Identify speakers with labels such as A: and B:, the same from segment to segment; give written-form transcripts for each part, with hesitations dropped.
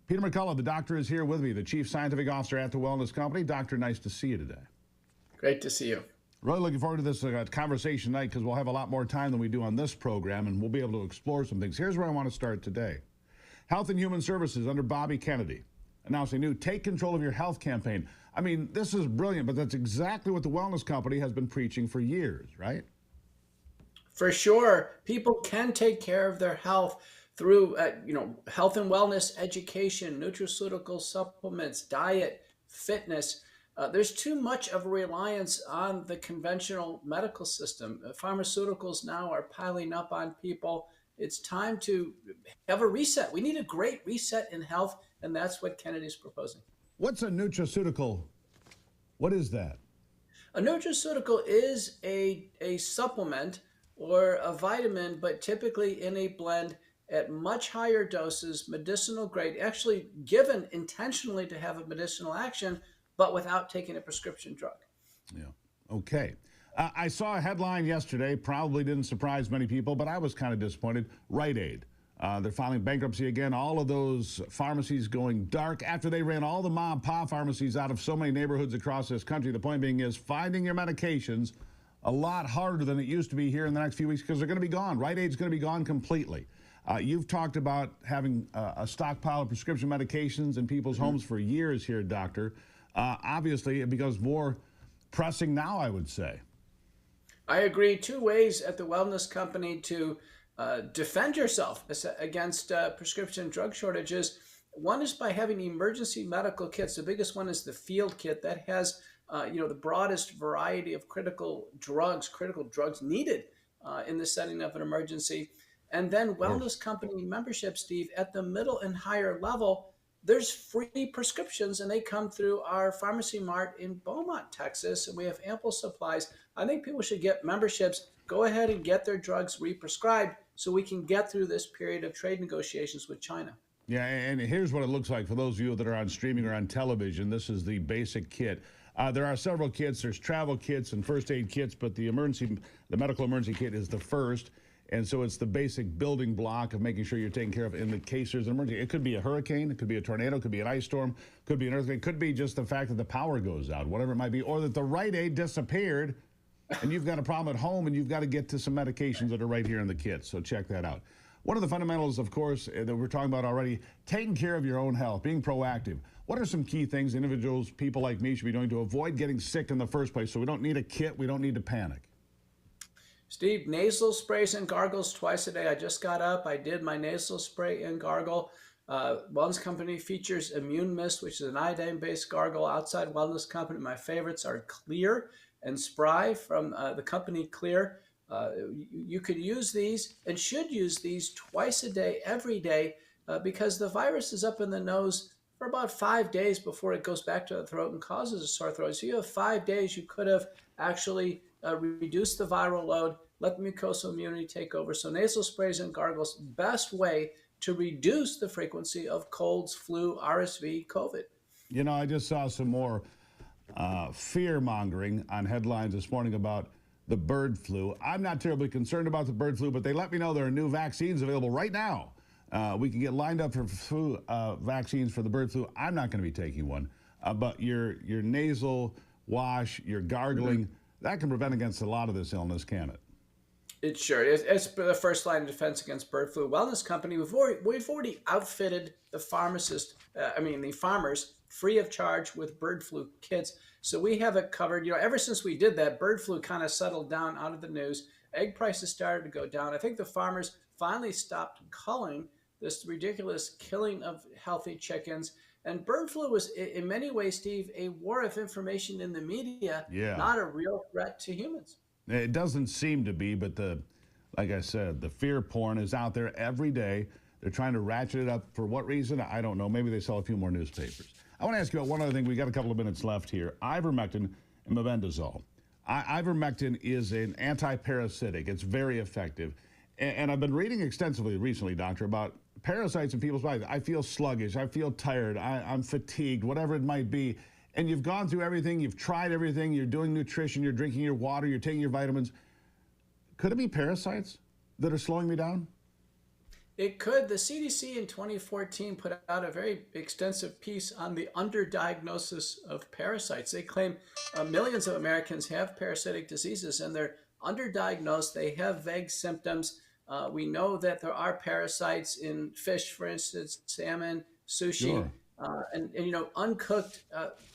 A: Peter McCullough, the doctor, is here with me, the Chief Scientific Officer at the Wellness Company. Doctor, nice to see you today.
B: Great to see you.
A: Really looking forward to this conversation tonight because we'll have a lot more time than we do on this program, and we'll be able to explore some things. Here's where I want to start today. Health and Human Services under Bobby Kennedy announced a new Take Control of Your Health campaign. I mean, this is brilliant, but that's exactly what the Wellness Company has been preaching for years, right?
B: For sure, people can take care of their health through, health and wellness education, nutraceutical supplements, diet, fitness. There's too much of a reliance on the conventional medical system. Pharmaceuticals now are piling up on people. It's time to have a reset. We need a great reset in health, and that's what Kennedy's proposing.
A: What's a nutraceutical? What is that?
B: A nutraceutical is a supplement or a vitamin, but typically in a blend at much higher doses, medicinal grade, actually given intentionally to have a medicinal action, but without taking a prescription drug.
A: Yeah. Okay. I saw a headline yesterday, probably didn't surprise many people, but I was kind of disappointed. Rite Aid. They're filing bankruptcy again. All of those pharmacies going dark after they ran all the mom and pop pharmacies out of so many neighborhoods across this country. The point being is finding your medications a lot harder than it used to be here in the next few weeks because they're going to be gone. Rite Aid's going to be gone completely. You've talked about having a stockpile of prescription medications in people's homes for years here, Doctor. Obviously, it becomes more pressing now, I would say.
B: I agree. Two ways at the Wellness Company to defend yourself against prescription drug shortages. One is by having emergency medical kits. The biggest one is the field kit that has the broadest variety of critical drugs needed in the setting of an emergency. And then Wellness Company membership, Steve, at the middle and higher level, there's free prescriptions, and they come through our pharmacy mart in Beaumont, Texas, and we have ample supplies. I think people should get memberships, go ahead and get their drugs re-prescribed so we can get through this period of trade negotiations with China.
A: Yeah, and here's what it looks like for those of you that are on streaming or on television. This is the basic kit. There are several kits. There's travel kits and first aid kits, but the medical emergency kit is the first. And so it's the basic building block of making sure you're taken care of in the case there's an emergency. It could be a hurricane, it could be a tornado, it could be an ice storm, could be an earthquake, could be just the fact that the power goes out, whatever it might be, or that the Rite Aid disappeared and you've got a problem at home and you've got to get to some medications that are right here in the kit. So check that out. One of the fundamentals, of course, that we're talking about already, taking care of your own health, being proactive. What are some key things individuals, people like me, should be doing to avoid getting sick in the first place so we don't need a kit, we don't need to panic?
B: Steve, nasal sprays and gargles twice a day. I just got up. I did my nasal spray and gargle. Wellness Company features Immune Mist, which is an iodine-based gargle. Outside Wellness Company, my favorites are Clear and Spry from the company Clear. You could use these and should use these twice a day, every day, because the virus is up in the nose for about 5 days before it goes back to the throat and causes a sore throat. So you have 5 days you could have actually reduce the viral load, let the mucosal immunity take over. So nasal sprays and gargles, best way to reduce the frequency of colds, flu, RSV, COVID.
A: You know, I just saw some more fear-mongering on headlines this morning about the bird flu. I'm not terribly concerned about the bird flu, but they let me know there are new vaccines available right now. We can get lined up for flu vaccines for the bird flu. I'm not going to be taking one. But your nasal wash, your gargling, that can prevent against a lot of this illness, can it?
B: It sure is. It's the first line of defense against bird flu. Wellness Company, we've already outfitted the farmers free of charge with bird flu kits. So we have it covered. You know, ever since we did that, bird flu kind of settled down out of the news. Egg prices started to go down. I think the farmers finally stopped culling this ridiculous killing of healthy chickens. And bird flu was, in many ways, Steve, a war of information in the media, not a real threat to humans.
A: It doesn't seem to be, but like I said, the fear porn is out there every day. They're trying to ratchet it up. For what reason? I don't know. Maybe they sell a few more newspapers. I want to ask you about one other thing. We got a couple of minutes left here. Ivermectin and mebendazole. Ivermectin is an anti-parasitic. It's very effective. And I've been reading extensively recently, Doctor, about parasites in people's bodies. I feel sluggish. I feel tired. I'm fatigued, whatever it might be. And you've gone through everything. You've tried everything. You're doing nutrition. You're drinking your water. You're taking your vitamins. Could it be parasites that are slowing me down?
B: It could. The CDC in 2014 put out a very extensive piece on the underdiagnosis of parasites. They claim millions of Americans have parasitic diseases and they're underdiagnosed. They have vague symptoms. We know that there are parasites in fish, for instance, salmon, sushi,
A: Sure.
B: and you know, uncooked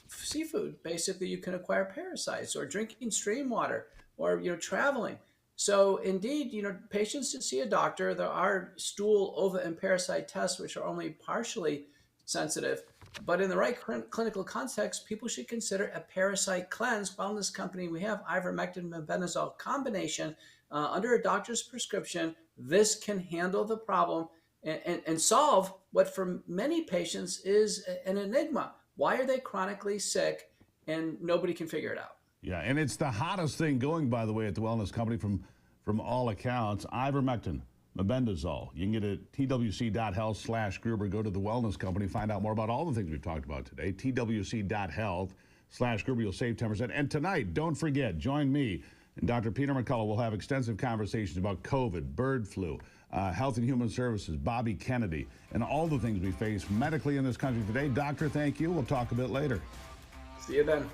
B: seafood. Basically, you can acquire parasites, or drinking stream water, or you know, traveling. So indeed, you know, patients should see a doctor. There are stool, ova, and parasite tests, which are only partially sensitive. But in the right clinical context, people should consider a parasite cleanse. Wellness company, we have ivermectin mebendazole combination under a doctor's prescription. This can handle the problem and solve what for many patients is an enigma. Why are they chronically sick and nobody can figure it out?
A: Yeah, and it's the hottest thing going, by the way, at the wellness company from all accounts. Ivermectin, mebendazole. You can get it at twc.health/Gruber. Go to the wellness company, find out more about all the things we've talked about today. twc.health/Gruber. You'll save 10%. And tonight, don't forget, join me and Dr. Peter McCullough. We'll have extensive conversations about COVID, bird flu, Health and Human Services, Bobby Kennedy, and all the things we face medically in this country today. Doctor, thank you. We'll talk a bit later.
B: See you then.